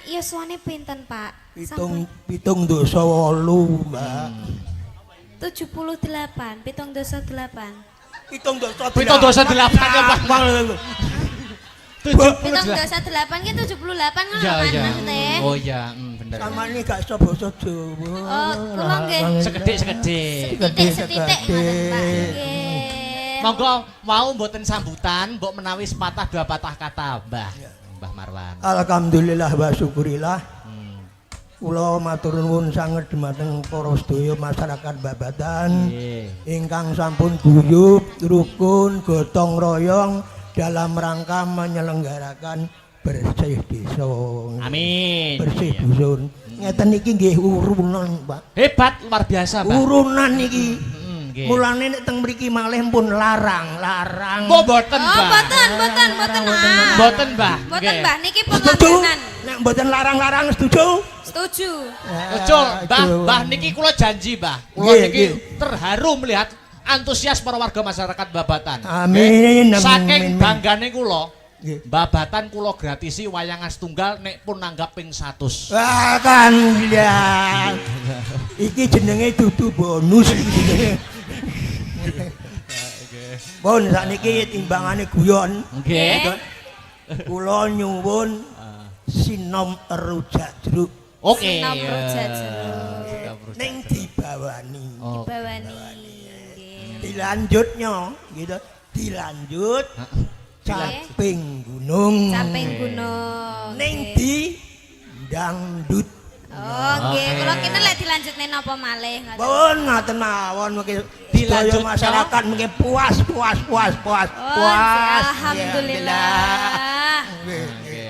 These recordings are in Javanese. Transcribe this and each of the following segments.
yuswane pinten, Pak? Pitung dosa 8, Mbak. 78, 78. Pitung dosa 8 ya, Pak. 78 ki 78 ngono kan maksudnya. Oh iya, bener. Sama ini gak iso basa Jawa. Oh, kula nggih. Sekedhik. Setitik ngoten, Pak. Nggih. Monggo mau mboten sambutan, mbok menawi sepatah dua patah kata, Mbah Marwan. Alhamdulillah wa syukurillah. Kula matur nuwun sanget dhumateng para sedaya masyarakat Babatan ingkang sampun guyub, rukun, gotong royong dalam rangka menyelenggarakan bersih desa. Amin. Bersih dusun. Ngeten iki nggih urunan, Pak. Hebat, luar biasa, Mbah. Urunan iki. Nggih. Mulane nek teng mriki malih pun larang. Kok mboten, Mbah? Mboten. Mboten, Mbah. Mboten, Mbah. Niki pun Setuju? langganan. Nek mboten larang-larang setuju? Setuju. Betul, Mbah niki kula janji, Mbah. Kula niki terharu melihat antusias para warga masyarakat Babatan. Amin. Saking banggane kula, Babatan kula gratisi wayangan setunggal nek pun nanggap ping 100. Wah, kan ya. Iki jenenge dudu bonus. Pun sakniki timbangane guyon. Nggih. Kula nyuwun sinom rujak jeruk. Oke. Sinom rujak jeruk. Ning dibawani. Dibawani. Dilanjutnya gitu. Dilanjut caping gunung. Caping gunung. Ning di dangdut. Oh, nggih. Kula kene lek dilanjutne napa malih ngoten. Pun ngoten mawon mengki Dilanjut masyarakat mengki puas. Alhamdulillah. Nggih.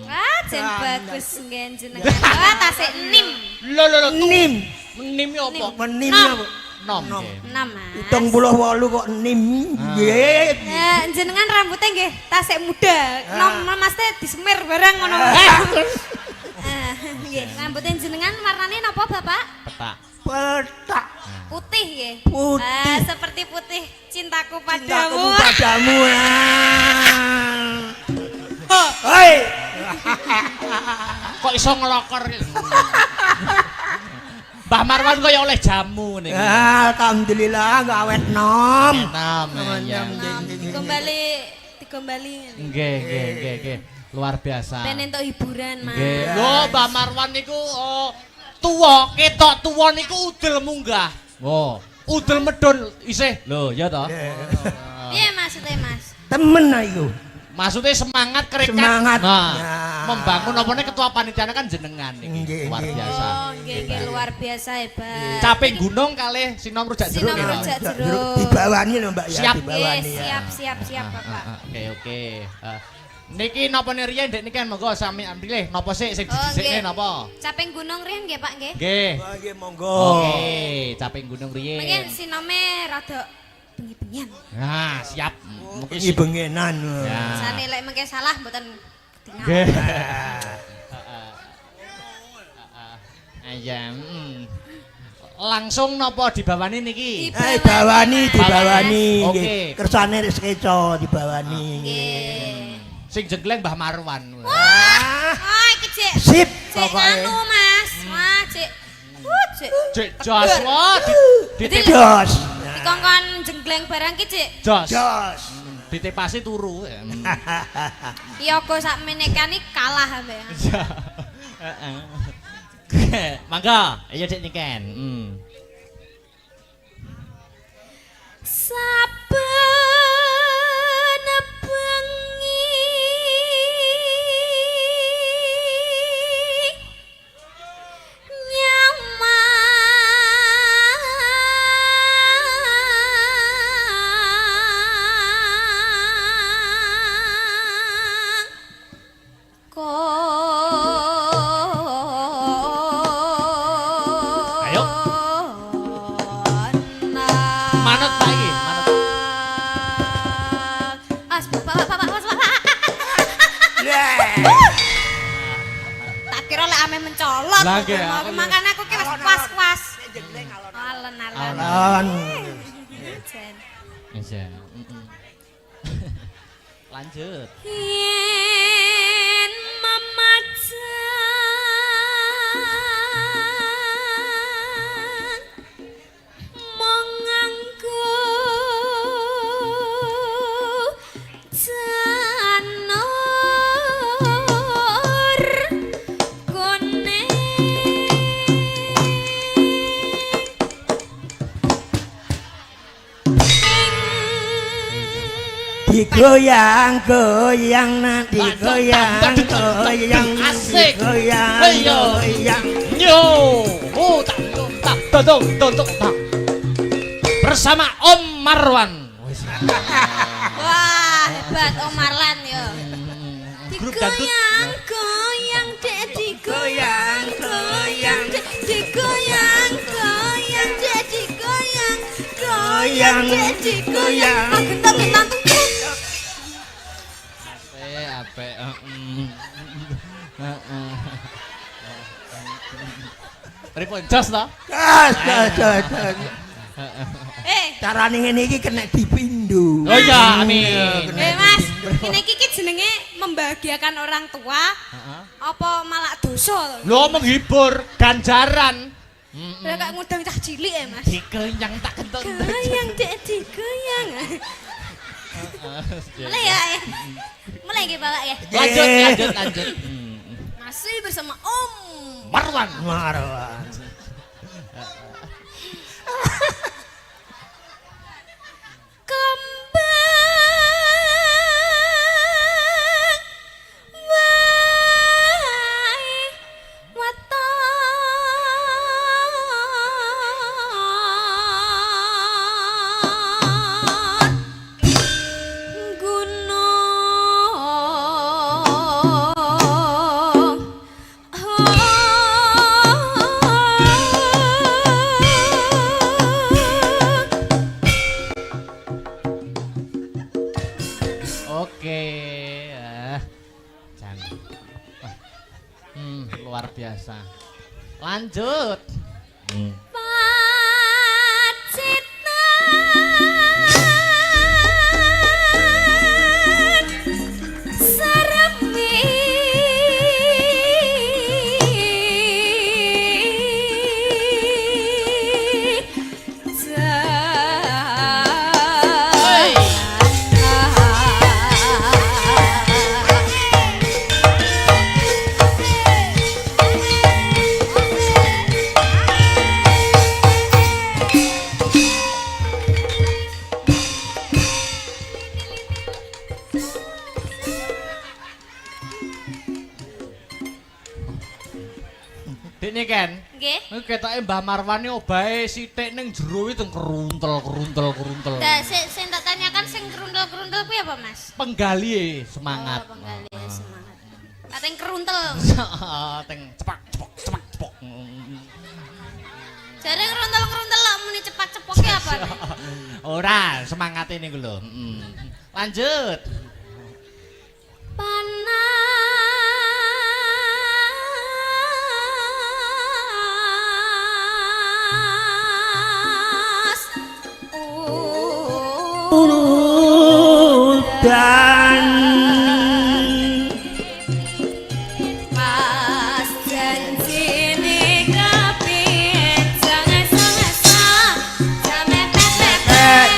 Wah, jen bagus nggih jenengan. Wah, tasik nim. Lho. Nim. Nim apa? Menim apa? Nom. nggih. 6, Mas. 78 kok nim. Nggih. Jenengan rambutnya nggih tasik muda. Nom Mas teh disemir bareng ngono. Nggih, rambutnya jenengan warnane napa, Bapak? Petak. Putih nggih. Putih. Seperti putih cintaku Cintaku padamu. padamu. Hei. Kok iso ngelokor? Mbah Marwan kaya oleh jamu niki. Alhamdulillah gak awet nom. Nom. Digombali. Nggih. Luar biasa. Ben entuk hiburan, Mas. Nggih. Lho, Mbah Marwan niku tuwa, ketok tuwa niku udel munggah. Oh, udel medun isih. Lho, ya toh. Piye maksudnya, Mas? Temen iku. Maksudnya semangat kerekat. Semangat. Nah, Ya. membangun apa nih ketua panitianya kan jenengan niki. Nggih, Luar nggih. biasa. Oh, nggih luar biasa hebat. Caping gunung kalih sinom rujak jeruk. Sinom ya, Pak? rujak jeruk. Dibawani lho Mbak ya, Siap. dibawani ya. Siap, Bapak. Oke. Niki napa riyen Dek niki monggo sami ambilih napa sik sing didisikne nggih. napa? Caping gunung riyen nggih, Pak nggih. Nggih. Oh, nggih monggo. Oke, caping gunung Mungkin riyen. sinome rada bengi-bengian. Nah, siap. Mungkin Iki bengenan. Ya. Sane lek mengke salah mboten ketingal. Nggih. Ayam. Langsung napa dibawani niki? Dibawani. Oke. Nggih. Kersane wis keco dibawani. Nggih. Sing jenggleng Mbah Marwan. Wah, iki Cik. Sip Cik pokoke. anu, Mas. Wah, Cik. Cik. Cek jos wah Jos. Dikongkon jenggleng barang ki, Cik. jos. Jos. Ditepasi turu. Yogo sak menekan iki kalah ambek. Mangga, ayo Dik Niken. Saben bengi Ayo. Manut Pak iki, manut. Tak kira lek ame mencolot. Lah, nggih, Mau aku makane aku ki wis kuas-kuas. Alon-alon. Alon. Jen. Iya. Lanjut. Yen memacan Digoyang goyang nanti goyang goyang asik goyang goyang yo tak bersama Om Marwan. Wah, hebat Om Marlan yo. Grup dangdut. Digoyang goyang dek digoyang goyang dek digoyang goyang dek digoyang goyang dek digoyang. Gentang-gentang Ape Pripun jos to? Carane ngene iki kena dipindho. Oh iya, amin. Mas, ini iki jenenge membahagiakan orang tua. Apa malah dosa? Lho menghibur ganjaran. Lah kok ngundang cah cilik ya, Mas. Dikenyang tak kentut. Goyang dek digoyang. Mulai ya. Mulai nggih Bapak ya. Lanjut. Masih bersama Om Marwan. Kembang wae waton gunung Oke. Jangan. Luar biasa. Lanjut. Pacitan saremi Hey. Dene kan. Nggih. Ketoke Mbah Marwan iki obahe sithik ning jero itu keruntel. Nah, sing tak tanyakan sing keruntel-keruntel kuwi apa, Mas? Penggali semangat. Oh, penggali semangat. Kateng keruntel. Teng cepak. Jare keruntel-keruntel lak muni cepak-cepoke apa? Ora, semangat ini lho. Lanjut. Panas. Dan Mas janjine kepiye jangan mepet-mepet.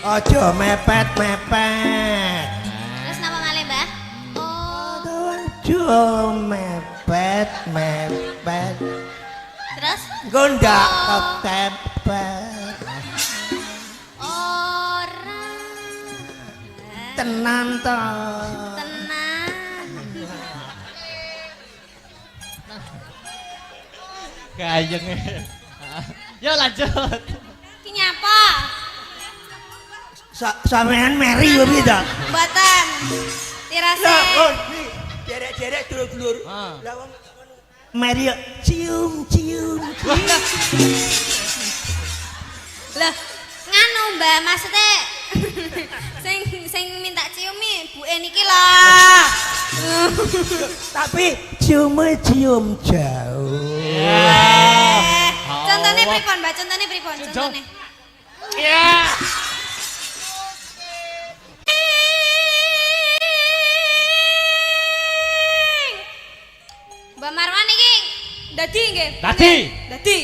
aja mepet. Terus napa malih, Mbah? Oh, Aja mepet. terus Engko ndak kepepet. ora Tenan to. tenang. Gayeng. Yo lanjut. Ki nyapa? Sampean meri yo piye ta? Mboten. Tirase. Lah kon derek-derek dulur-dulur. Ah. Lah wong meri yo cium. Lah, nganu Mbak, maksudnya sing minta ciumi buke niki lah. Tapi cium jauh. Contohnya pripun, Mbak? Contohnya pripun? Contohnya. Ya. Mbak Marwan iki Dadi nggih. Dadi. Dadi.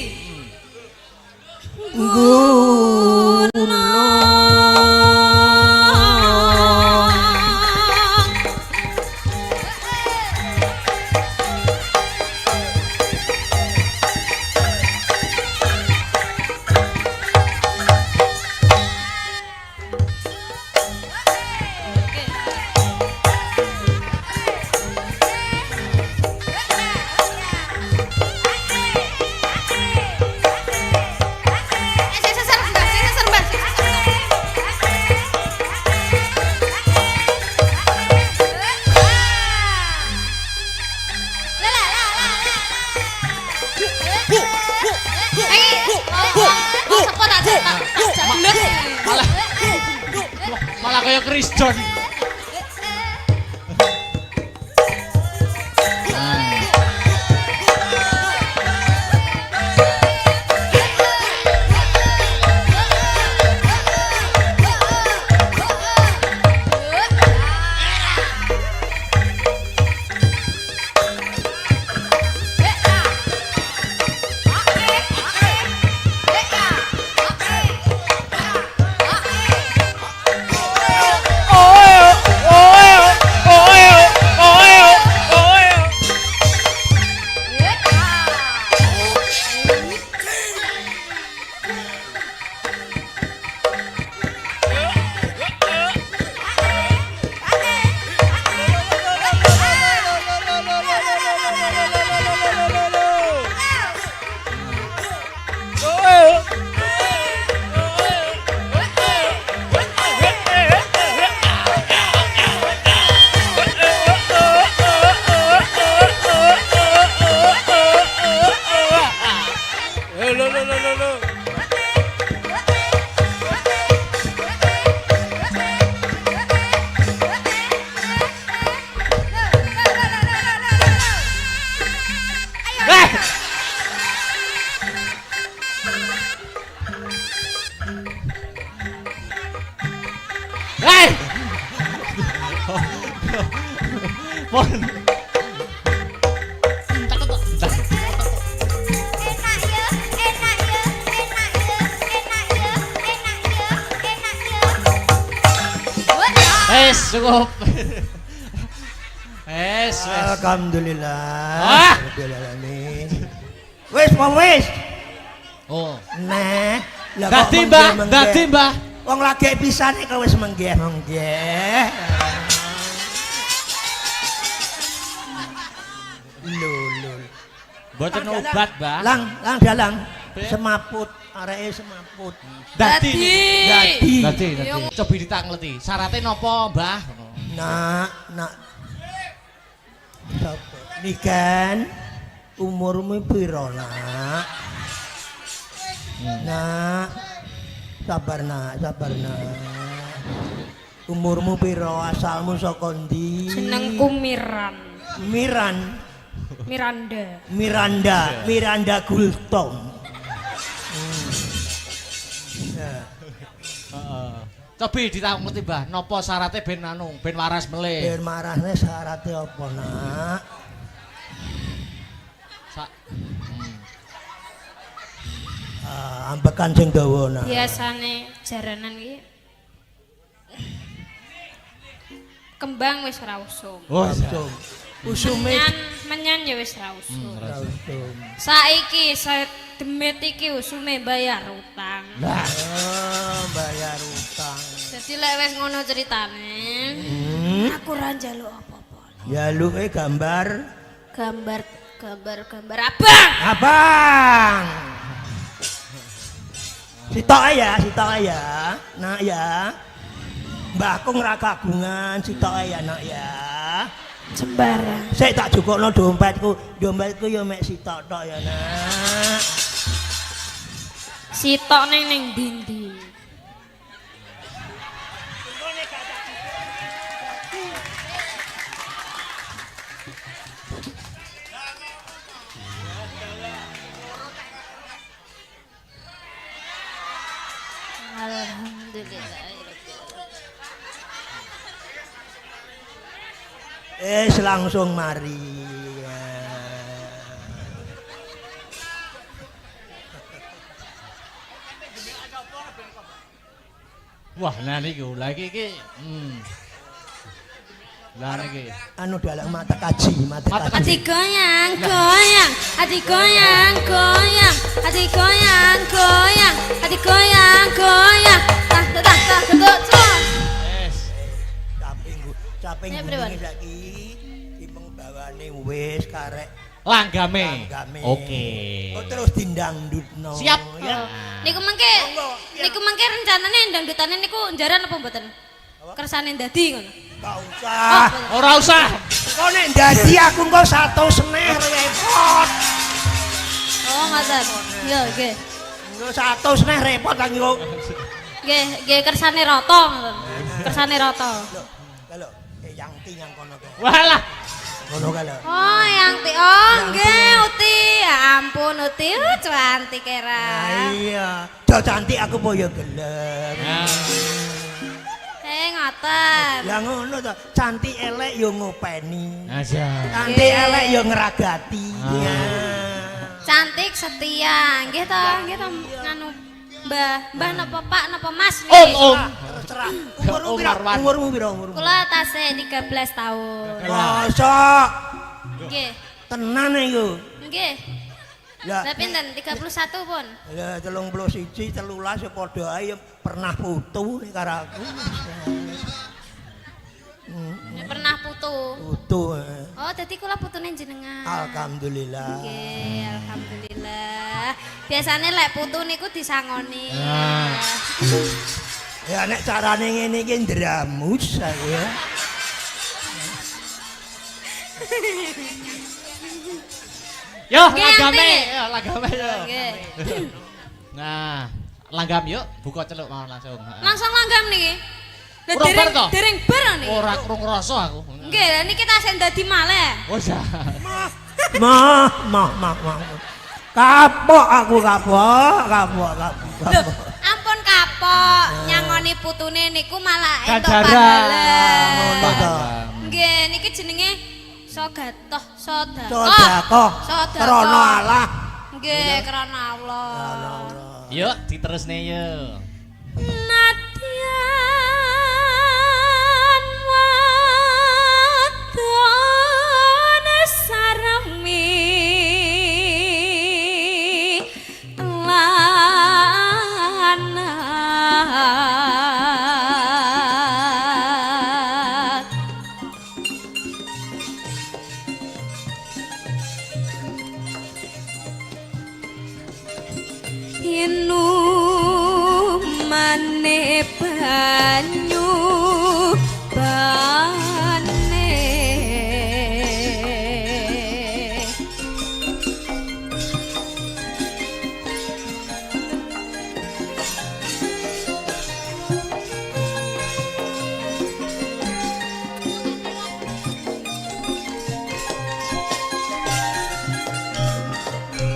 Malah malah kayak Chris John. Pon. Cukup. Alhamdulillah. Alhamdulillah. Wis, wis. Oh. Nah, lah dadi Mbah. Wong lagi pisane kok wis menggeh. Lho. Mboten obat, Mbah. Lang dalang. Semaput, areke semaput. Dadi. Yo. Coba ditangleti. Syaratnya napa, Mbah? Nak. Sapa? Nikan umurmu piro, Nak? Nak. Sabar, Nak. Umurmu piro? Asalmu saka ndi? Jenengku Miran. Miranda Gultom. Coba ditangleti, Mbah. Napa syaratnya ben waras melih? Ben marasne syaratnya apa, Nak? Ambekan sing dawa, Nak. Biasane jaranan iki kembang wis ra usum. Oh, Usume Menyan ya wis ra usum. usum. Saiki demit iki usume bayar utang. Lah, bayar utang. Jadi lek wis ngono ceritane, aku ra njaluk apa-apa. Jaluke gambar abang. Sitok ya. Nak ya. Mbahku ora kagungan, sitok ya, Nak ya. Sembarang. Sik tak jukukno dompetku ya mek sitok tok ya, Nak. Sitok ning ndi? Alhamdulillah. Langsung mari. Wah, nah niku lha iki Lah niki. Anu dalang mata kaji, mata kaji. Ati goyang, goyang, ati goyang, goyang, ati goyang, goyang, ati goyang, goyang. Tak tak tak tak. Wes. Caping gununge saiki timbang bawane wis karek Langgame. Oke. Kok terus dindangdutno. Siap. Ya. Niku mengke rencanane dangdutane niku njaran apa mboten? Kersane dadi ngono. Gak usah. Ora usah. Kok nek dadi aku engko 100 repot. Oh, ngoten. Yo, nggih. Engko 100 repot lagi kok. Nggih kersane rata ngoten. Kersane rata. Lho, yang yang kono kae. Walah. Kono kae lho. Oh, yang ti. Oh, nggih, Uti. Ya ampun, Uti. Cantik era. Iya. Jo cantik aku po ya gelem. Ngoten. Lah ngono to, cantik elek yo ngopeni. Aja. Cantik elek yo ngeragati. Cantik setia. Nggih to, nganu Mbah napa Pak napa Mas? Om. Terserah. Umurmu Umurmu piro? Kula tasih 13 tahun. Mosok. Nggih. Tenan iku. Nggih. Ya. Lah pinten? 31 pun. Ya 31 13 ya padha ae pernah putu karo aku. Pernah putu. Putu. Oh, dadi kula putune jenengan. Alhamdulillah. Nggih, alhamdulillah. Biasane lek putu niku disangoni. Ya nek carane ngene iki ndramus aku ya. Yo, Nggih, langgame. Ati. Yo, langgame yo. Nggih. Nah, langgam yuk, buka celuk mau langsung. Langsung langgam niki. Lah Urung bar to? dereng bar niki. Ora krung rasa aku. Nggih, lah niki tasih dadi malih. Oh ya. Mah. Kapok aku kapok. Lho, ampun kapok, nyangoni putune niku malah entuk Ganjaran. Ngono to. pahala. Nggih, niki jenenge Sogatoh, Sedekah. Krana Allah. Nggih, krana Allah. Yuk, diterusne yuk. Nadyan wadon saremi lanang inumane banyu bane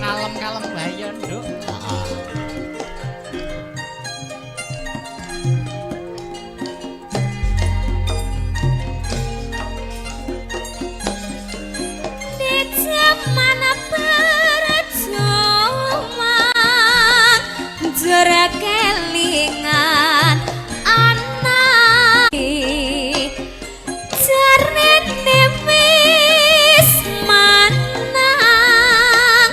Kalem-kalem bae nduk. di zaman perjuangan jerak kelingan anak jarene wis manang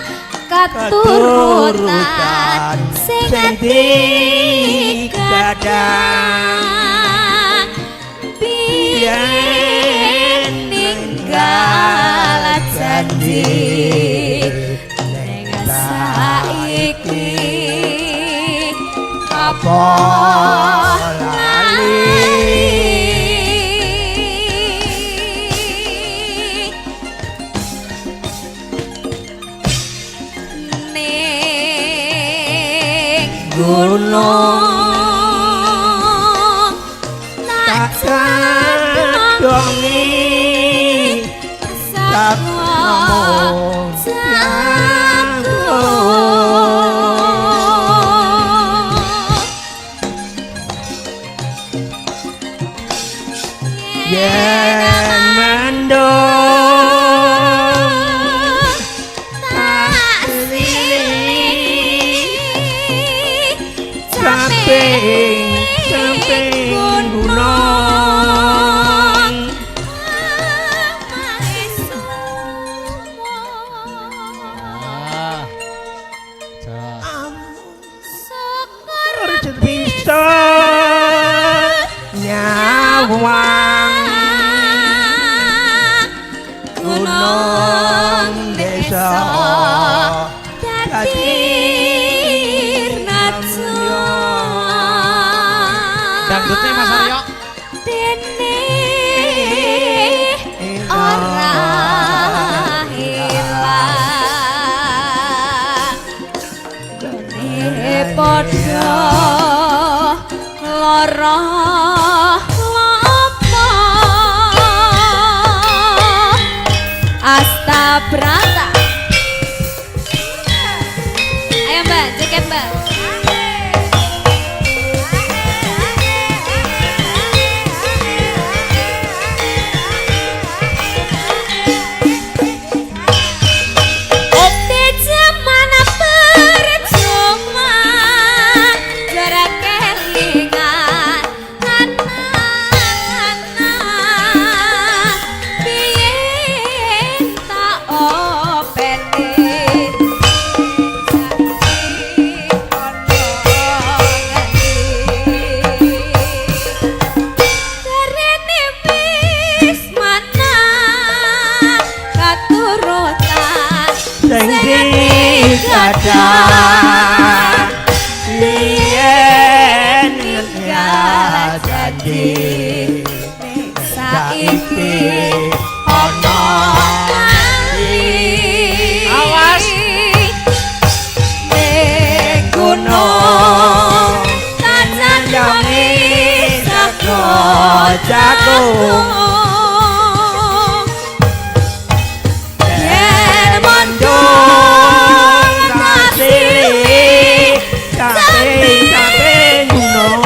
katurutan sing digadang biyen ninggal janji ning saiki apa lali ning gunung tak Kadongi Sakmo yen mendo tak silih samping Wang gunung desa dadi raja Dangdutnya Mas Aryo. dene ora hilang dene padha lara lopo asta brata ayo mbak joget mbak Kadang lien ya janji saiki ono Awas. ning gunung tanjangi saka jagung yen mendung kasih saking gunung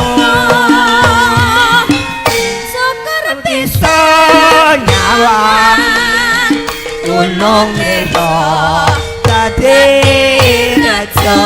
syukur bisa nyawa gunung desa dadi raja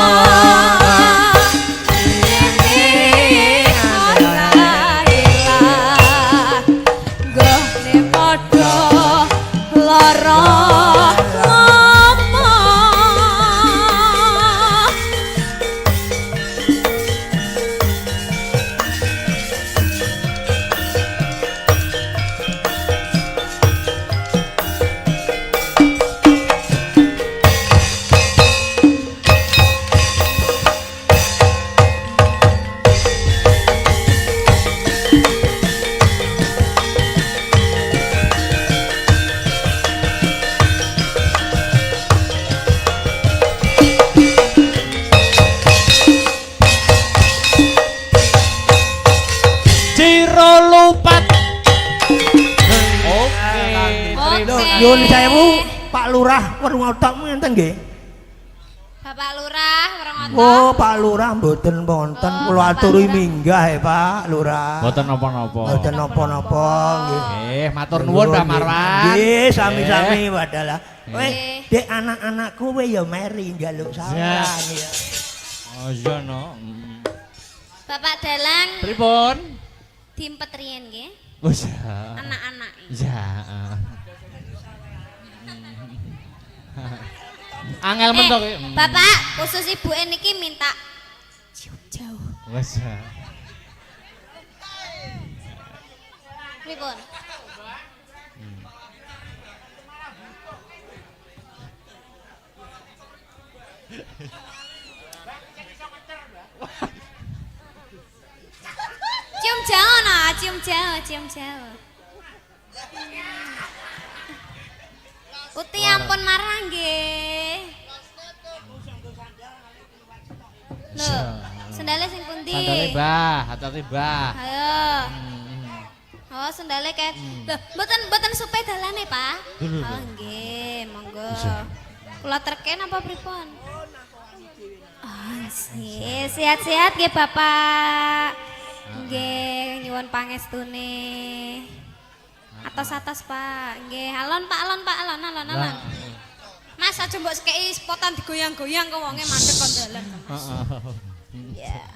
Nyuwun sewu Pak Lurah Werngotok ngenten nggih. Bapak Lurah Werngotok. Oh, Pak Lurah mboten wonten kula aturi minggah Pak Lurah. Mboten napa-napa. Mboten napa-napa nggih. Nggih, matur nuwun Mbah Marwan. Nggih, sami-sami wadalah. Kowe Dek anak-anakku kowe ya meri njaluk saran ya. Oh iya no. Bapak Dalang Pripun? diempet riyen nggih. Wis ya. Anak-anak. Ya. Angel men to kowe. Bapak, khusus ibuke niki minta jauh. Wis ya. Pripun? Cium jauh nah, cium jauh. Uti ampun marah nggih. Lho, sendale sing pundi? Sandale Mbah, hati-hati Mbah. Ayo. Oh, sendale kae. Lho, mboten supe dalane, Pak. Oh, nggih, monggo. Kula terken apa pripun? Oh, nggih, sehat-sehat nggih, Bapak. Nggih, nyuwun pangestune. Atas-atas, Pak. Nggih, alon, Pak, alon. Mas aja mbok sekei spotan digoyang-goyang kok wonge mandek kon dalan. Ya.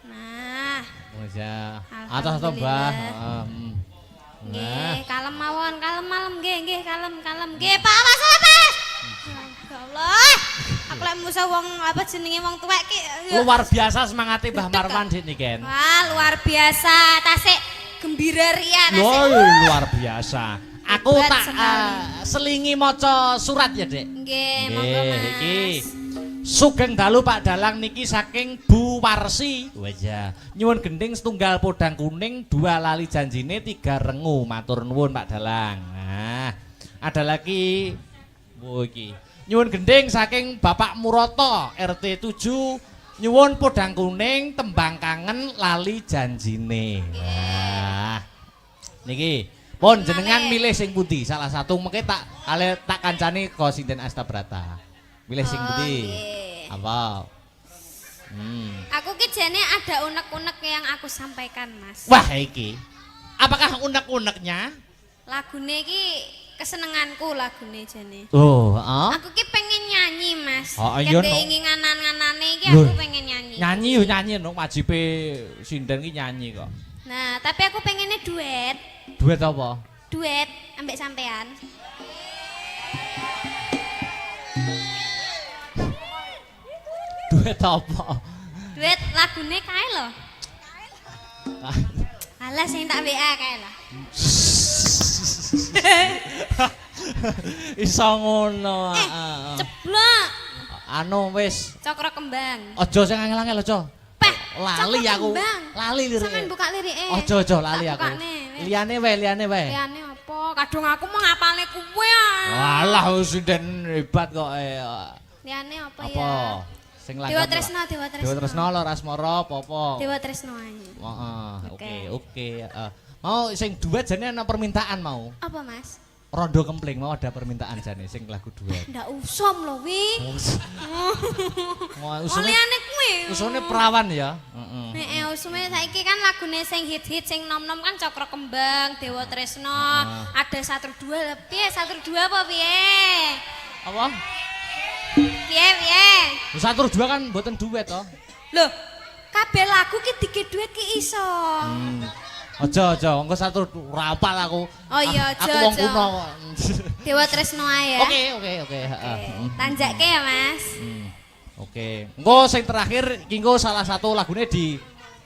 Nah. Wis ya. Atas to, Mbah. Nggih, kalem mawon, kalem malem nggih, kalem. Nggih, Pak, Mas. Ya Allah. Aku lek musa wong apa jenenge wong tuwek ki. Luar biasa semangate Mbah Marwan dik niken. Wah, luar biasa. Tasik gembira ria Loh, rasanya. luar biasa. Aku Hebat tak sekali. selingi maca surat ya, Dek. Nggih, monggo Nggih, Mas. iki. Sugeng dalu Pak Dalang niki saking Bu Warsi. Wajah. Nyuwun gending setunggal podang kuning, 2 lali janjine, 3 rengu. Matur nuwun Pak Dalang. Nah, ada lagi. Oh iki. Nyuwun gending saking Bapak Muroto RT 7. Nyuwun podang kuning, tembang kangen, lali janjine. Nah. Niki, pun jenengan milih sing pundi? Salah satu mengke tak kancani kok Sinden Astabrata. Milih sing Oh, pundi? nggih. Apa? Aku ki jane ada unek-unek yang aku sampaikan, Mas. Wah, iki. Apakah unek-uneknya? Lagune ki kesenenganku lagune jane. Oh, heeh. Aku ki pengen nyanyi, Mas. Oh, iya, Kete no. ingin nganan-nganane iki Loh. aku pengen nyanyi. Nyanyi yo nyanyi no, wajibe Sinden ki nyanyi kok. Nah, tapi aku pengennya duet. Duet apa? Duet ambek sampean. Duet apa? Duet lagune kae lho. Alah sing tak WA kae lho. Iso ngono. Ceblok. Anu wis, Cokro kembang. aja sing angel-angel aja. Peh, Lali Cokro aku. Kembang. Lali lirike. Sampeyan buka lirike. Aja lali Tak aku. bukane, wes. Liyane wae. Liyane apa? Kadung aku mau ngapalne kuwe ah. Walah Sinden hebat kok. Liyane apa ya? Apa? Sing langkah. Dewa Tresno, Dewa Tresno. Dewa Tresno lho Rasmara apa? Dewa Tresno ae. Heeh, Oke. oke. Mau sing duet jane ana permintaan mau. Apa, Mas? Rondo Kempling mau ada permintaan jane sing lagu duet. Ndak usum lho wi. Mau Oh liyane kuwe. usune perawan ya. Heeh. Heeh, usume saiki kan lagune sing hit-hit sing nom-nom kan Cokro Kembang, Dewa Tresno, ada Satru 2. Lah piye Satru 2 apa piye? Apa? Piye? Satu dua kan mboten duet to. Loh, kabeh lagu ki dike duet ki iso. Aja, engko satu rapal aku. Oh iya, Aku aja, wong aja. kuno kok. Dewa Tresno ae ya. Oke, heeh. Tanjakke ya, Mas. Oke. Engko sing terakhir iki engko salah satu lagune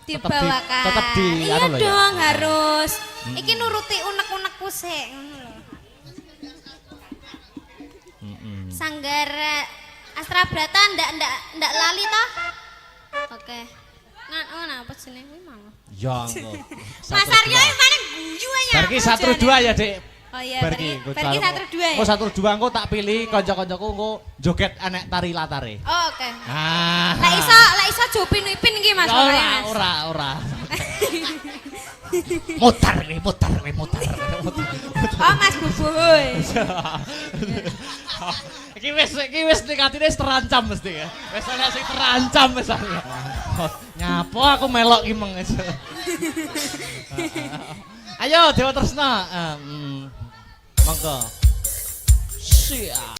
Dibawakan. tetep di Iya anu lho ya. dong, harus. Iki nuruti unek-unekku sik ngono lho. Sanggar Astabrata ndak lali toh? Oke. Nah, apa jenenge kuwi mau? Ya engko. Mas Aryo iki mana guyu aja. Bar ki satu dua ya, Dik. Oh iya, Bar pergi ki Satru 2 ya. Engko satu dua engko tak pilih kanca-kancaku engko joget anek tari latare. Oh, oke. Ah. Lah iso jupin-ipin iki Mas. pokoknya, Mas. Ora. Mutar. Oh, Mas Bubuy. Iki wis nekatine terancam mesti ya. Wis ana sing terancam wis. Nyapa aku melok ki meng. Ayo Dewa Tresna. Monggo. Siap.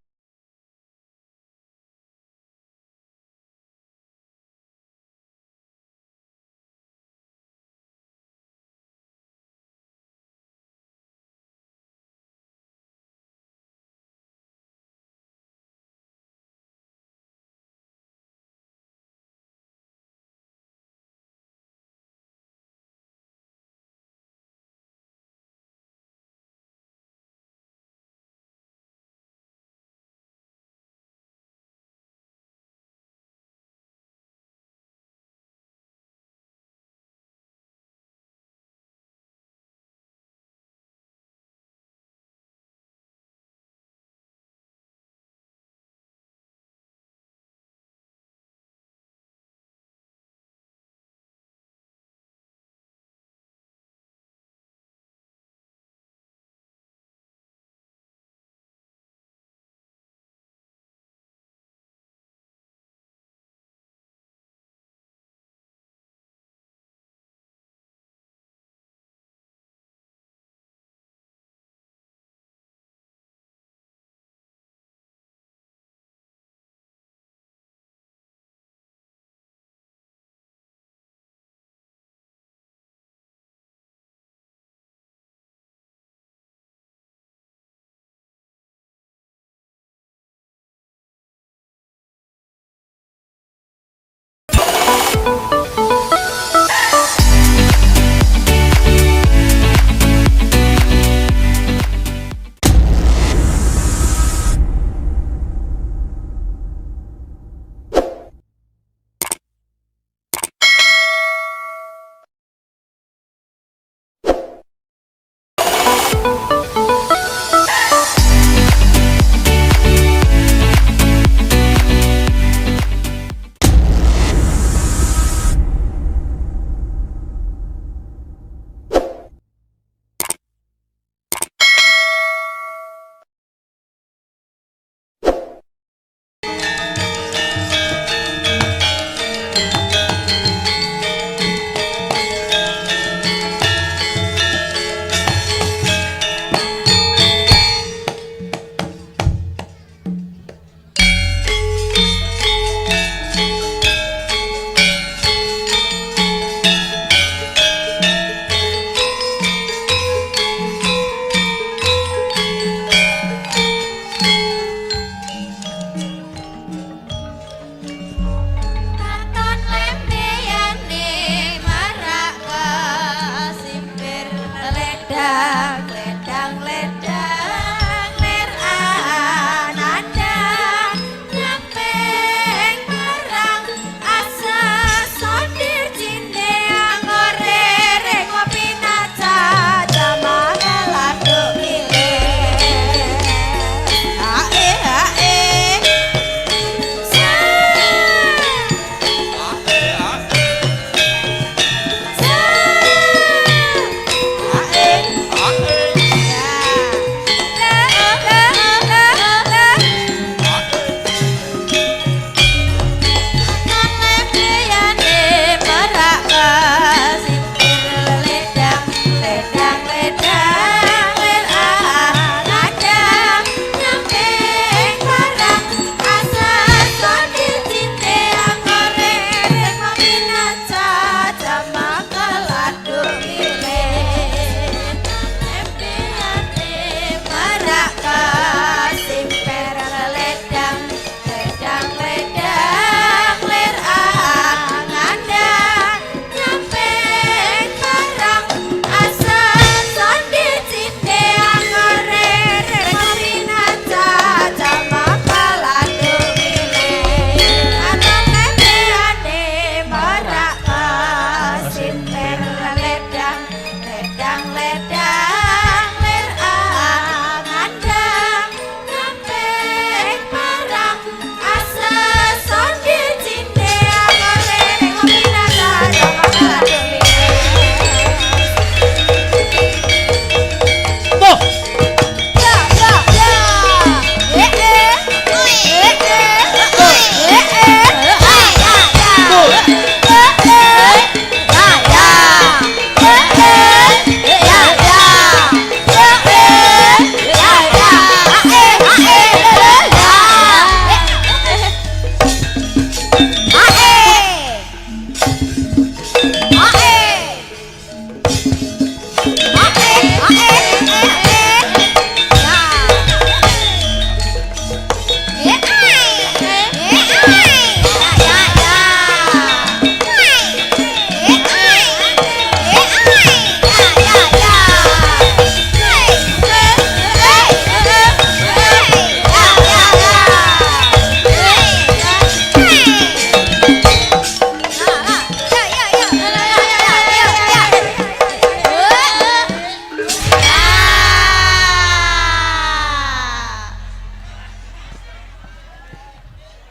ledang ledang ledang ler ananda nyampe marang asa sondir cinde angore ngopi naca jamaah ladu mile ae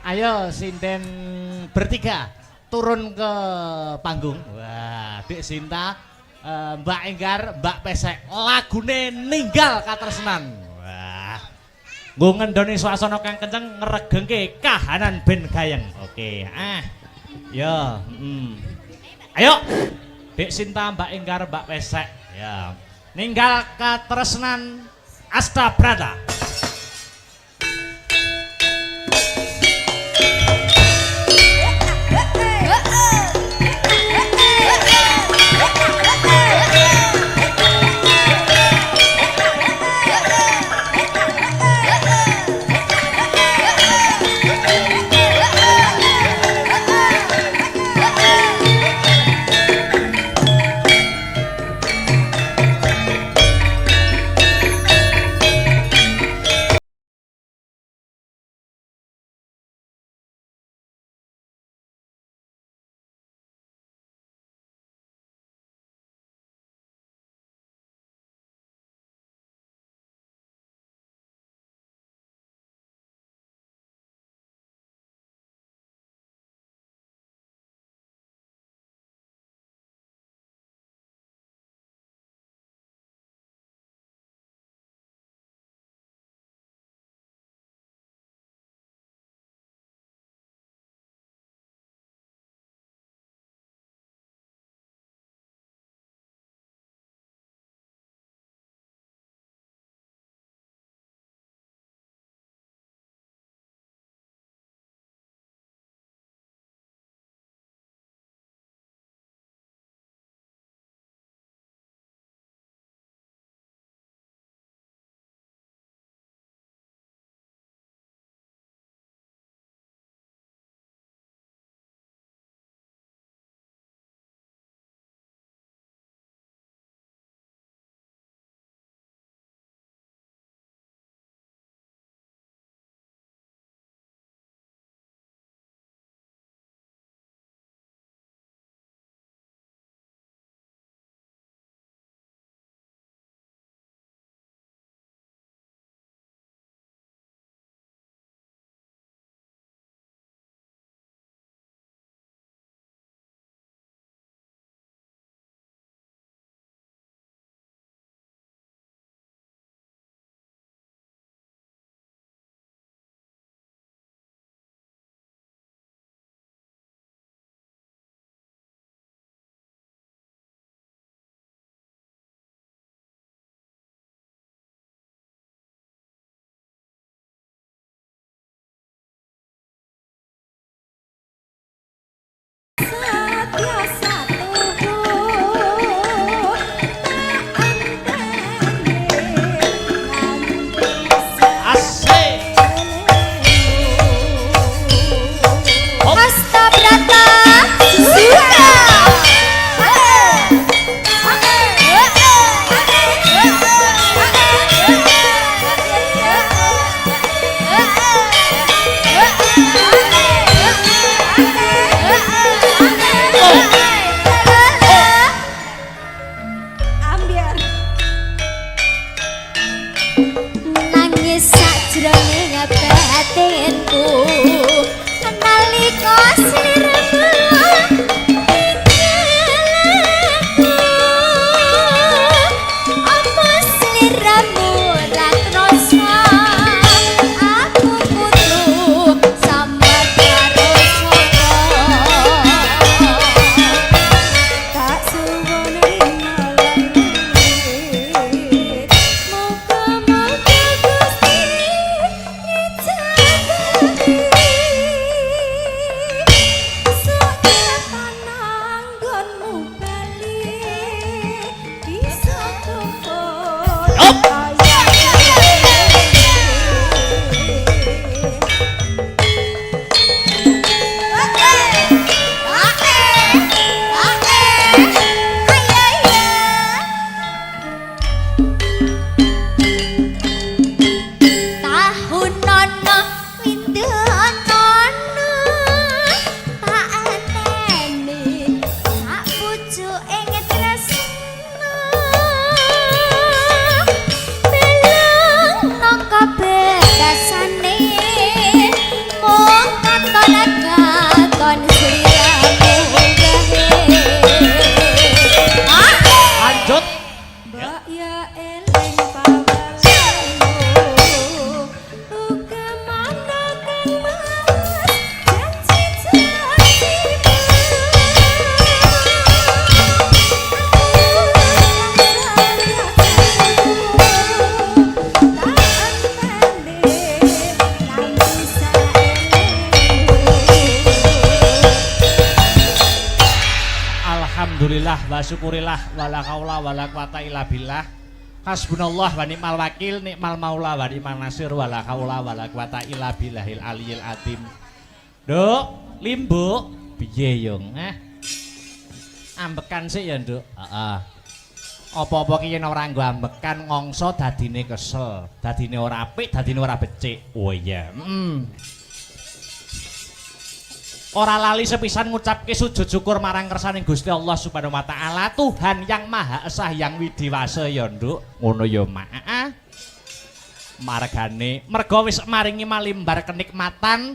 Ayo sinden bertiga turun ke panggung. Wah, Dik Sinta, Mbak Enggar, Mbak Pesek lagune Ninggal Katresnan. Wah. Nggo ngendoni swasana kang kenceng ngregengke kahanan ben gayeng. Oke, yo, Ayo, Dik Sinta, Mbak Enggar, Mbak Pesek. Ya. Ninggal Katresnan Astabrata. ya eling pawalamu uga manakan mas janji-janjimu Alhamdulillah wa syukurillah wala haula wala quwata illa billah. Hasbunallah wa ni'mal wakil, ni'mal maula wa ni'mal nasir wala haula wala quwata illa billahil aliyil azim. Nduk, Limbu, piye yo? Ambekan sik ya, Nduk. Heeh. Apa-apa ki yen ora nggo ambekan ngongso dadine kesel, dadine ora apik, dadine ora becik. Oh iya. Ora lali sepisan ngucapke sujud syukur marang kersaning Gusti Allah Subhanahu wa taala, Tuhan yang Maha Esa yang Widiwasa ya, Nduk. Ngono ya, Mak. Margane merga wis maringi malimbar kenikmatan,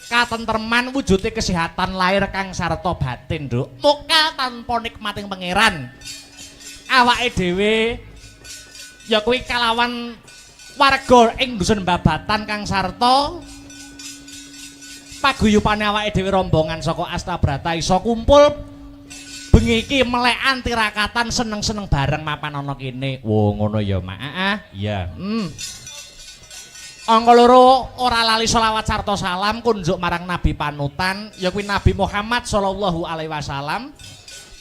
katentreman, wujude kesehatan lahir kang sarta batin, Nduk. Muka tanpa nikmating pangeran. Awake dhewe ya kuwi kalawan warga ing dusun Babatan kang sarta paguyupane awake dhewe rombongan saka Astabrata iso kumpul bengi iki melekan tirakatan seneng-seneng bareng mapan ana kene. Wo ngono ya, Mak. Iya. Angka loro ora lali selawat sarta salam kunjuk marang Nabi panutan ya kuwi Nabi Muhammad sallallahu alaihi wasallam.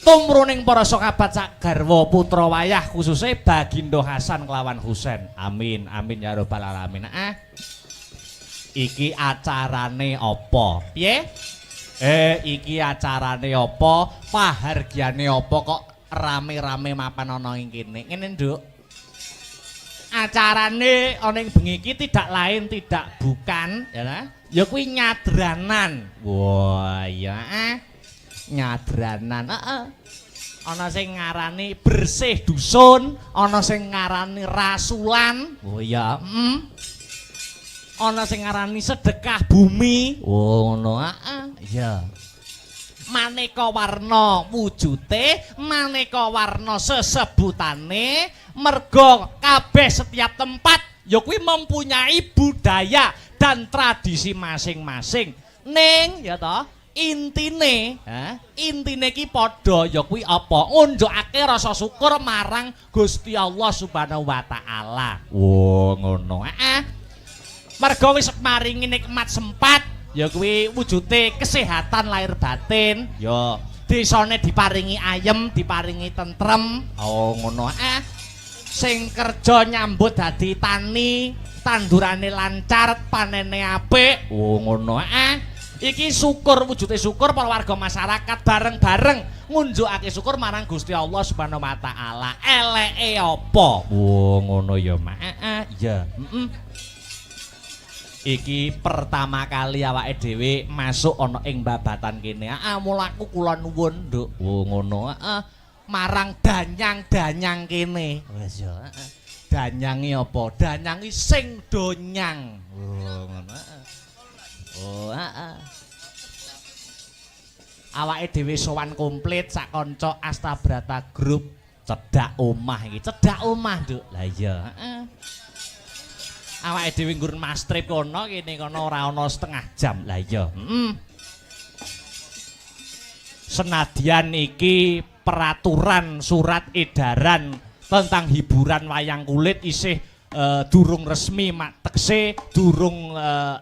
Tumruning para sahabat sak garwa putra wayah khususe Bagindo Hasan kelawan Husain. Amin amin ya rabbal alamin. Iki acarane apa? Piye? Iki acarane apa? Pahargyane apa kok rame-rame mapan ana ing kene? Ngene, Nduk. Acarane ana ing bengi iki tidak lain tidak bukan, ya kuwi nyadranan. Wah, iya nyadranan. Ana sing ngarani bersih dusun, ana sing ngarani rasulan. Oh iya, ana sing ngarani sedekah bumi. Oh ngono. Iya. Maneka warna wujute, maneka warna sesebutane, merga kabeh setiap tempat ya kuwi mempunyai budaya dan tradisi masing-masing. Ning ya toh intine ki padha ya kuwi apa? Ngunjukake rasa syukur marang Gusti Allah Subhanahu wa taala. Oh ngono. Merga wis maringi nikmat sempat ya kuwi wujude kesehatan lahir batin, ya desane diparingi ayem, diparingi tentrem. Oh ngono. Sing kerja nyambut dadi tani, tandurane lancar, panene apik. Oh ngono. Iki syukur, wujude syukur para warga masyarakat bareng-bareng ngunjukake syukur marang Gusti Allah Subhanahu wa taala. Eleke apa? Oh ngono ya, Mak. Iya. Iki pertama kali awake dhewe masuk ana ing Babatan kene. Mulaku kula nuwun, Nduk. Oh ngono. Marang danyang-danyang kene. Wis ya. Danyangi apa? Danyangi sing donyang. Oh ngono. Oh, awake dhewe sowan komplit sak kanca Astabrata Group cedhak omah iki. Cedhak omah, Nduk. Lah iya, awake dhewe nggur mas trip kono kene kono ora ana setengah jam. Lah iya. Senadyan iki peraturan surat edaran tentang hiburan wayang kulit isih durung resmi mak tekse durung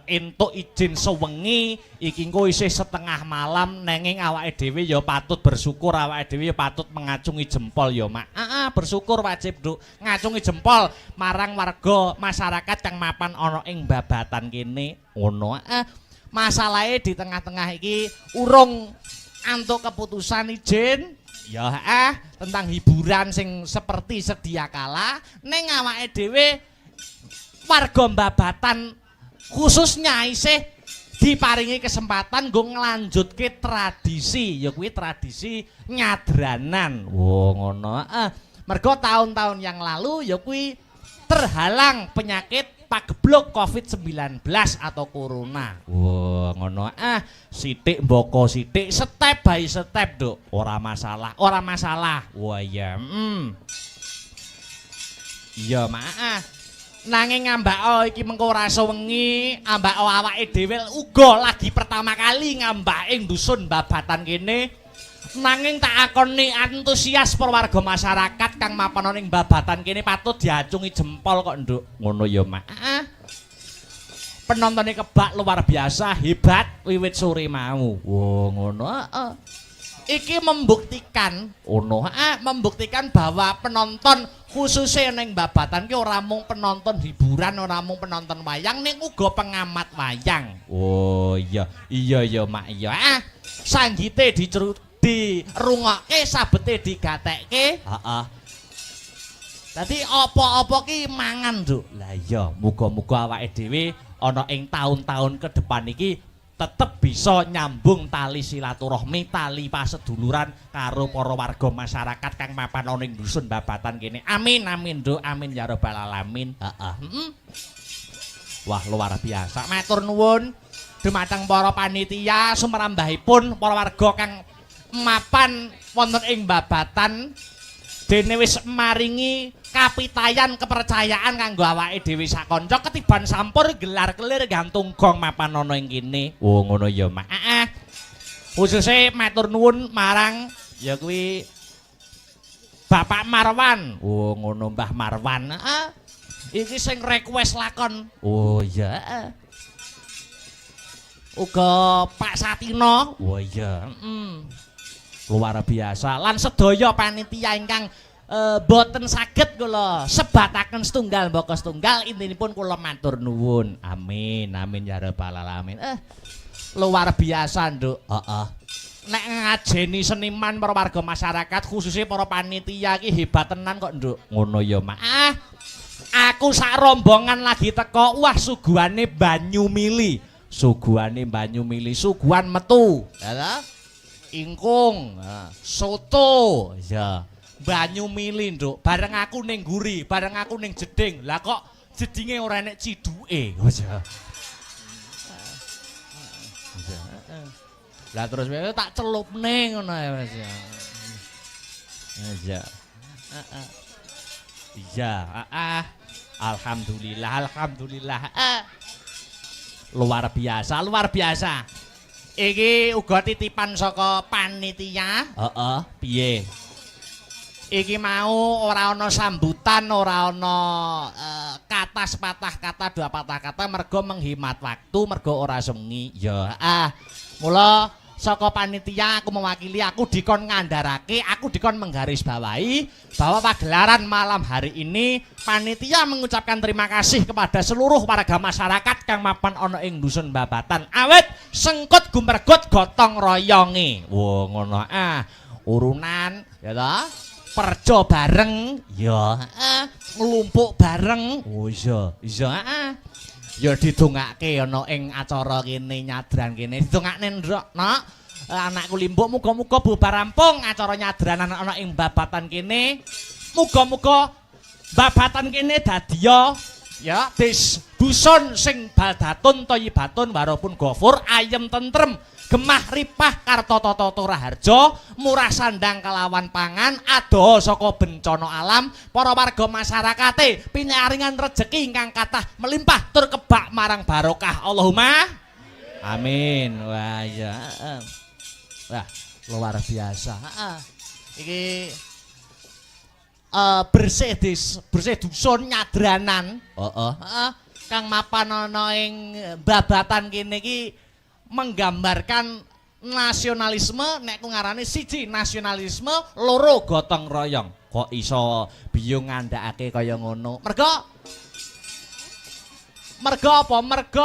entuk izin sewengi iki engko isih setengah malam nenging awake dhewe ya patut bersyukur awake dhewe ya patut mengacungi jempol ya mak bersyukur wajib Nduk ngacungi jempol marang warga masyarakat yang mapan ana ing Babatan kene ngono masalahe di tengah-tengah iki urung antuk keputusan izin ya tentang hiburan sing seperti sedia kala ning awake dhewe warga Babatan khususnya isih diparingi kesempatan nggo nglanjutke tradisi ya kuwi tradisi nyadranan. Ngono. Mergo tahun-tahun yang lalu ya kuwi terhalang penyakit pagebluk COVID-19 atau corona. Ngono. Sithik mboko sithik, step by step, Nduk. Ora masalah, ora masalah. Wah iya. Iya, Mak. Nanging ngambak iki mengko ora sewengi, ambak awake dhewe uga lagi pertama kali ngambake dusun babatan kene. Nanging tak akoni antusias para warga masyarakat kang mapan ning babatan kene patut diacungi jempol kok, Nduk. Ngono ya, Mak. Penontonnya kebak luar biasa, hebat wiwit sore mau. Wah, ngono. Iki membuktikan, membuktikan bahwa penonton khususnya ning babatan ki ora mung penonton hiburan, ora mung penonton wayang, ning uga pengamat wayang. Oh iya, iya Mak iya. Sanggite dirungokke, sabete digatekke. Heeh. Dadi apa-apa ki mangan, Nduk. Lah iya, muga-muga awake dhewe ana ing taun-taun ke depan iki tetep bisa nyambung tali silaturahmi, tali paseduluran karo para warga masyarakat kang mapan ana ing dusun babatan kene. Amin amin, Nduk. Amin ya rabbal alamin. Heeh. Wah, luar biasa. Matur nuwun dumateng para panitia sumrambahipun para warga kang mapan wonten ing babatan. Dene wis maringi kapitayan kepercayaan kanggo awake dhewe sakonco ketiban sampur gelar-kelir gantung gong mapan ana ing kene. Oh ngono ya, Mak. Khususe matur nuwun marang ya kuwi Bapak Marwan. Oh ngono Mbah Marwan. Iki sing request lakon. Oh iya. Uga Pak Satino. Oh iya. Luar biasa lan sedaya panitia ingkang boten saged kula sebataken setunggal mbaka setunggal intinipun kula matur nuwun. Amin amin ya rabbal alamin. Luar biasa, Nduk. Heeh. Nek ngajeni seniman para warga masyarakat khususnya para panitia iki hebat tenan kok, Nduk. Ngono ya, Mak. Aku sak rombongan lagi teko, wah suguhane banyu mili. Suguhane banyu mili, suguhan metu. Ya ingkung, soto, ya, banyu mili, Nduk. Bareng aku ning guri, bareng aku ning jeding. Lah kok jedinge ora enek ciduke. Ya. Lah terus tak celupne ngono ya, Mas. Ya. Iya, alhamdulillah, alhamdulillah. Luar biasa, luar biasa. Iki uga titipan saka panitia. Heeh, piye? Iki mau ora ana sambutan, ora ana kata sepatah kata dua patah kata mergo menghemat waktu, mergo ora sewengi. Ya, mula saka panitia aku mewakili, aku dikon ngandharake, aku dikon menggarisbawahi bahwa pagelaran malam hari ini panitia mengucapkan terima kasih kepada seluruh warga masyarakat kang mapan ana ing dusun babatan. Awet sengkut gumergut gotong royonge. Wah, ngono. Urunan ya ta? Perjo bareng, ya, nglumpuk bareng. Oh iya, iya. Ya didongake ana ing acara kene nyadran kene. Didongakne nduk, Nok. Anakku limbuk muga-muga bubar rampung acara nyadranan ana ing babatan kene. Muga-muga babatan kene dadiya ya dusun sing baldatun thayyibatun warapun ghafur ayem tentrem. Gemah ripah karta tata raharja, murah sandang kalawan pangan, adoh saka bencana alam, para warga masyarakate pinaringan rejeki ingkang kathah melimpah tur kebak marang barokah. Allahumma amin. Wah ya. Wah, luar biasa. Iki bersih dusun nyadranan. Kang mapan ana ing babatan kene iki menggambarkan nasionalisme, nek ku ngarane siji nasionalisme, loro gotong royong. Kok iso biyung ngandhakake kaya ngono? Mergo apa? Mergo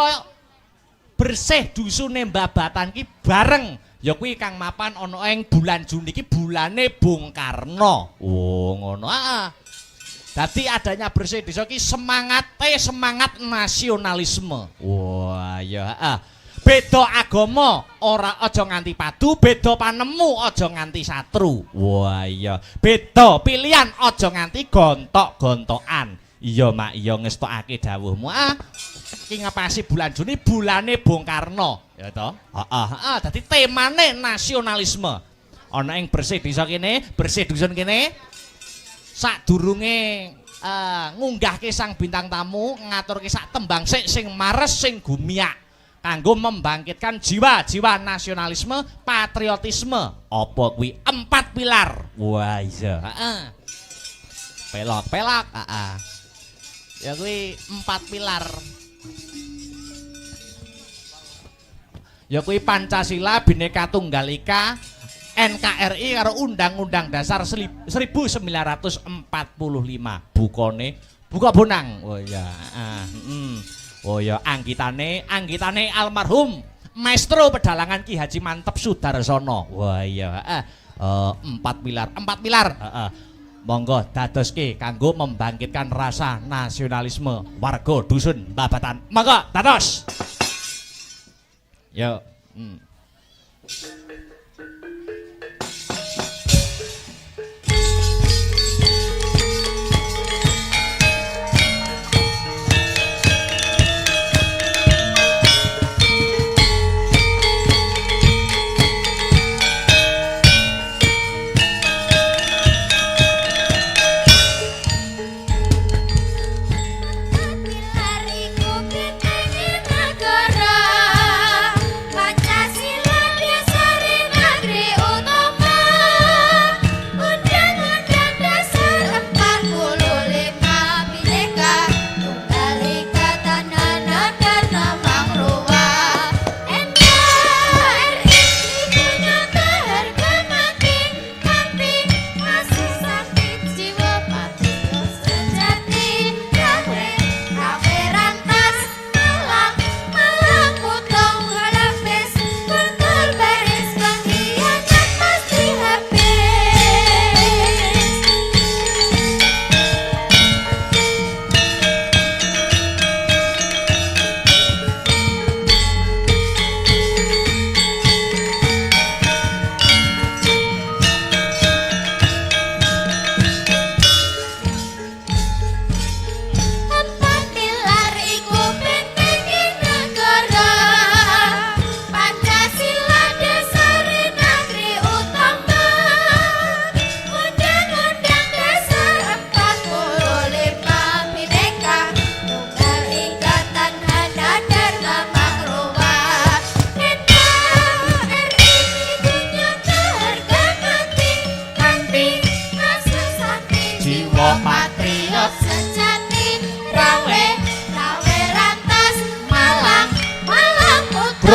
bersih dusune babatan ki bareng ya kuwi kang mapan ana ing bulan Juni iki bulane Bung Karno. Oh, ngono. Dadi adanya bersih desa ki semangat nasionalisme. Wah, ya. Beda agama ora aja nganti padu, beda panemu aja nganti satru. Wah iya, beda pilihan aja nganti gontok-gontokan. Iya Mak, iya ngestokake dawuhmu. Iki ngepasi bulan Juni bulane Bung Karno, ya toh? Dadi temane nasionalisme. Ana ing bersih desa kene, bersih dusun kene. Sadurunge ngunggahke sang bintang tamu ngaturke sak tembang sing mares sing gumiak kanggo membangkitkan jiwa-jiwa nasionalisme, patriotisme. Apa kuwi 4 pilar? Wah iya, heeh. Pelok-pelok, heeh. Ya kuwi 4 pilar. Ya kuwi Pancasila, Bhinneka Tunggal Ika, NKRI karo Undang-Undang Dasar 1945. Bukone buka bonang. Oh ya, oh ya anggitane almarhum Maestro Pedalangan Ki Haji Mantep Sudarsono. Wah iya, 4 pilar. Monggo dadoske kanggo membangkitkan rasa nasionalisme warga dusun Babatan. Monggo dados. Yo.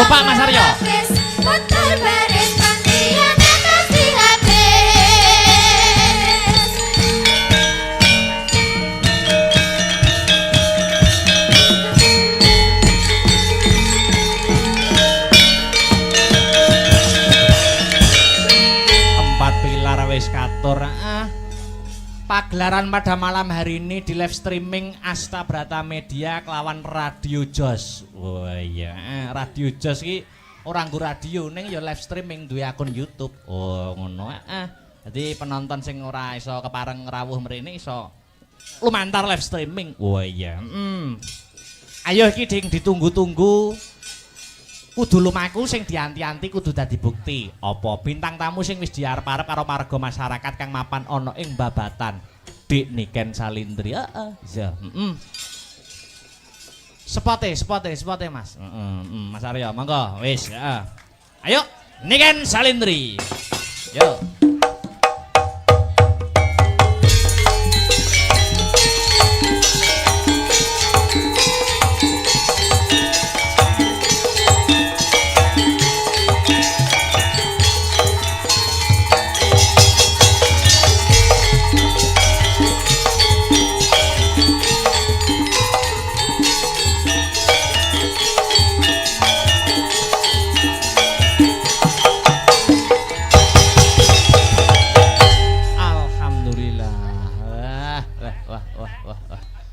Pak Mas Aryo. Empat pilar wis katur. Pagelaran pada malam hari ini di live streaming Asta Brata Media kelawan Radio Jos. Oh iya, Radio Jos iki ora nggo radio ning ya live streaming duwe akun YouTube. Oh ngono. Jadi penonton sing ora iso kepareng rawuh mrene iso lumantar live streaming. Oh iya. Ayo iki ding ditunggu-tunggu. Kudu lumaku sing dianti-anti kudu dadi bukti. Apa bintang tamu sing wis diarep-arep karo marga masyarakat kang mapan ana ing Babatan. Dik Niken Salindri. Iya. Spote Mas. Mas Aryo, monggo wis. Ayo Niken Salindri. Yo.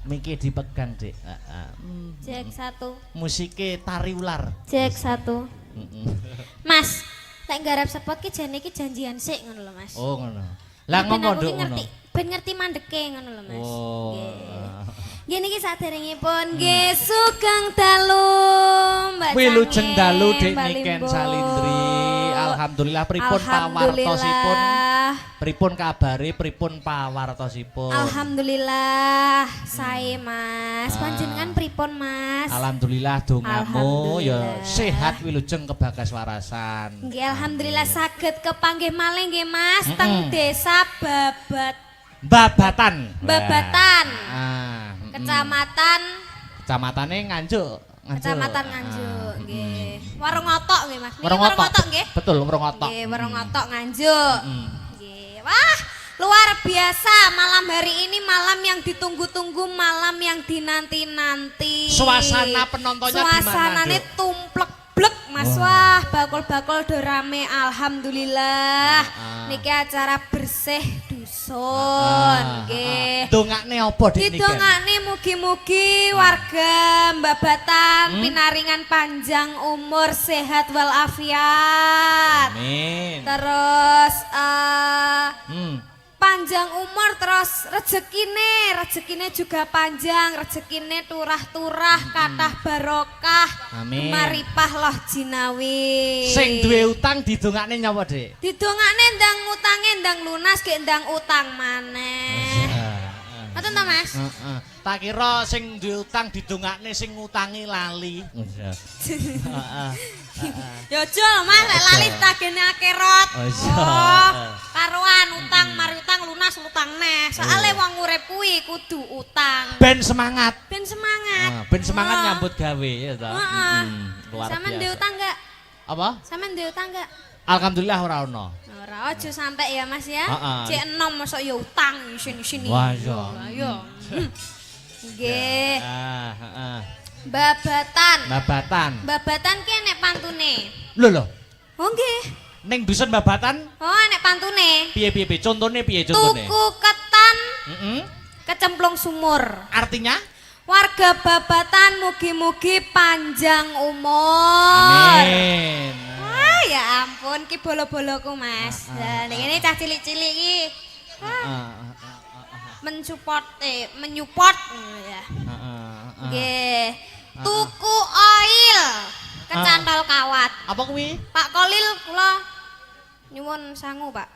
Miki dipegang, Dik. Cek 1. Musike tari ular. Cek 1. Mas, tak garap spot ki jane iki janjian sik ngono lho, Mas. Oh, ngono. Lah ngono nduk ngono. Ben ngerti mandeke ngono lho, Mas. Oh. Nggih niki saderengipun nggih sugeng dalu Mbak. Wilujeng dalu Dik Niken Salindri. Alhamdulillah pripun pawartosipun? Pripun kabare, pripun pawartosipun? Alhamdulillah, sae Mas. Ah. Panjenengan pripun Mas? Alhamdulillah dongamu ya Alhamdulillah. sehat wilujeng kebagas warasan. Nggih alhamdulillah saged kepanggih malih nggih Mas teng desa Babatan. Babatan. Ah, Kecamatan Kecamatane Nganjuk. Kecamatan Nganjuk nggih. Warung Otok nggih Mas. Niki Warung Warung Otok. Otok nggih. Betul, Warung Otok. Nggih, Warung Otok Nganjuk. Nggih. Wah, luar biasa malam hari ini malam yang ditunggu-tunggu, malam yang dinanti-nanti. Suasana penontonnya gimana, Suasanane Duk? tumplek-blek Mas. Wah, bakul-bakul do rame alhamdulillah. Niki acara bersih dusun nggih. Dongakne apa Dik niki? Didongakne mugi-mugi warga Babatan pinaringan panjang umur sehat walafiat. Amin. Terus panjang umur terus rezekine juga panjang, rezekine turah-turah, kathah barokah. Amin. Maripah loh jinawi. Sing duwe utang didongakne nyapa, Dik? Didongakne ndang utange ndang lunas ge ndang utang maneh. Ngoten to Mas? Heeh. Tak kira sing duwe utang didongakne sing ngutangi lali. Heeh. Ya aja lho Mas, lek lali tagene akhirat. Oh, iya. Oh, karuan utang mari utang lunas utang neh. Soale wong urip kuwi kudu utang. Ben semangat. Ben semangat. Ben semangat Oh. nyambut gawe ya ta. Heeh. Luar Sampeyan biasa. duwe utang enggak? Apa? Sampeyan duwe utang enggak? Alhamdulillah ora ono. Ora aja sampe ya Mas ya. Heeh. Cek enom mosok ya utang sini-sini. Wah, iya. Ayo. Nggih. Heeh. Babatan. Babatan. Babatan ki nek pantune. Lho. Oh nggih. Ning dusun Babatan Oh nek pantune. piye? Contone piye contone? Tuku ketan Heeh. kecemplung sumur. Artinya? Warga Babatan mugi-mugi panjang umur. Amin. Wah, ya ampun ki bolo-boloku Mas. Lah ning kene cah cilik-cilik iki. Menyupport ya. Nggih. Tuku oil kecantol kawat. Apa kuwi? Pak Kolil kula nyuwun sangu, Pak.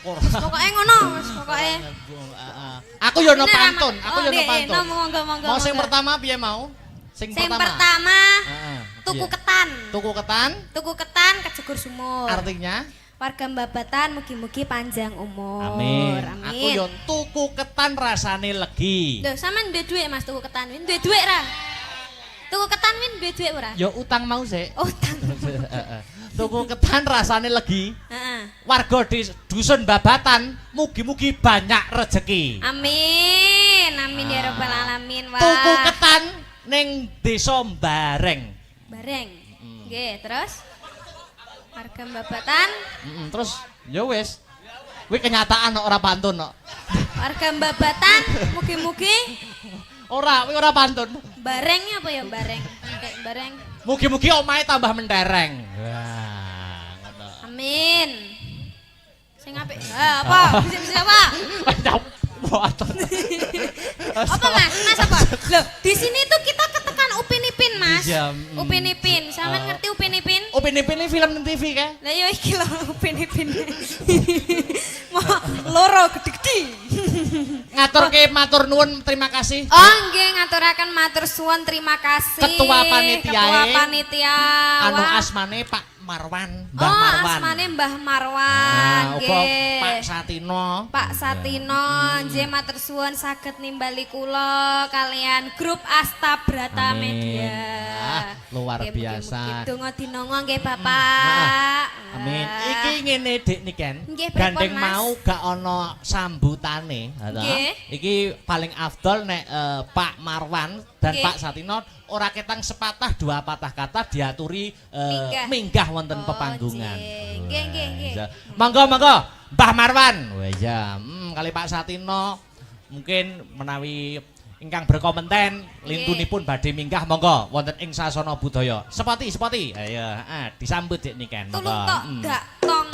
Ora. Pokoke ngono, Mas, pokoke. Aku yo no Ini pantun, ramah. aku yo no nggih, pantun. Monggo. Mau sing pertama piye mau? Sing pertama Heeh. tuku Piye? ketan. Tuku ketan Tuku ketan kejegur sumur. artinya Warga Babatan mugi-mugi panjang umur. amin. Amin. Aku yo tuku ketan rasane legi. Lho, sampean duwe dhuwit Mas tuku ketan win? Duwe dhuwit ra? Tuku ketan win duwe dhuwit ora? Yo utang mau sik. Utang. Tuku ketan rasane legi. Heeh. Warga di dusun Babatan mugi-mugi banyak rezeki. Amin. Amin ya rabbal alamin. Wah. Tuku ketan ning desa Bareng. Bareng. Nggih, terus warga Babatan, Terus ya wis. Kuwi kenyataan kok ora pantun kok. warga Babatan mugi-mugi Ora, kuwi ora pantun. barengnya apa ya bareng? Kayak bareng. Mugi-mugi omahe tambah mentereng. Wah, ngono. Amin. Sing apik. Apa? Bisa apa? Apa Mas? Mas apa? Loh, di sini tuh kita ketekan Upin Ipin, Mas. Iya, Upin Ipin. Sampeyan ngerti Upin Ipin? Upin Ipin ini film TV kan? Lah yo iki lho Upin Ipin. Mau loro gede-gede. Ngaturke matur nuwun terima kasih. Oh nggih ngaturaken matur suwun terima kasih. Ketua panitia. Ketua panitia. Anu Wah. asmane Pak Marwan, Mbah Oh, Marwan. asmane Mbah Marwan. Nah, uga nggih. Pak Satino. Pak Satino, nggih matur suwun saged nimbali kula kalian grup Astabrata Amin. Media. Ah, luar Nggih, biasa. mugi-mugi donga dinonga nggih Bapak. Amin. Ah. Iki ngene Dik Niken. Nggih, pripun, Gandeng Mas? mau gak ono sambutane, ha ta? Nggih. Iki paling afdol nek Pak Marwan dan Nggih. Pak Satino ora ketang sepatah dua patah kata diaturi Minggah. wonten Oh, pepanggungan. nggih, nggih, nggih. Wah, monggo Mbah Marwan. Wah ya, kali Pak Satino mungkin menawi ingkang berkompeten lintunipun badhe minggah monggo wonten ing sasana budaya. Sepati. Ayo, disambut Dik Niken. Tulung tok gak tong.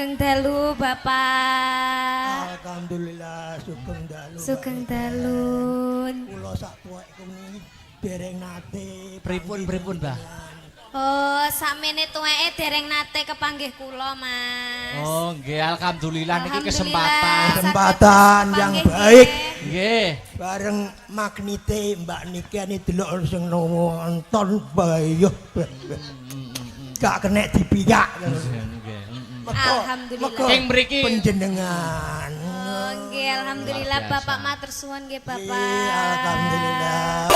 Sugeng dalu Bapak. Alhamdulillah sugeng dalu. Sugeng dalun. Kula sak tuwekku niki dereng nate. Pripun Mbah? Oh, sakmene tuweke dereng nate kepanggih kula, Mas. Oh, nggih alhamdulillah niki Alhamdulillah. kesempatan. Kesempatan yang Panggih baik. nggih. Nggih. Bareng magnete Mbak Niki ani delok sing nonton bayuh. Gak kena dipiyak. Alhamdulillah. Ing mriki Penjenengan. Oh, nggih alhamdulillah Luar biasa. Bapak matur suwun nggih Bapak. Alhamdulillah.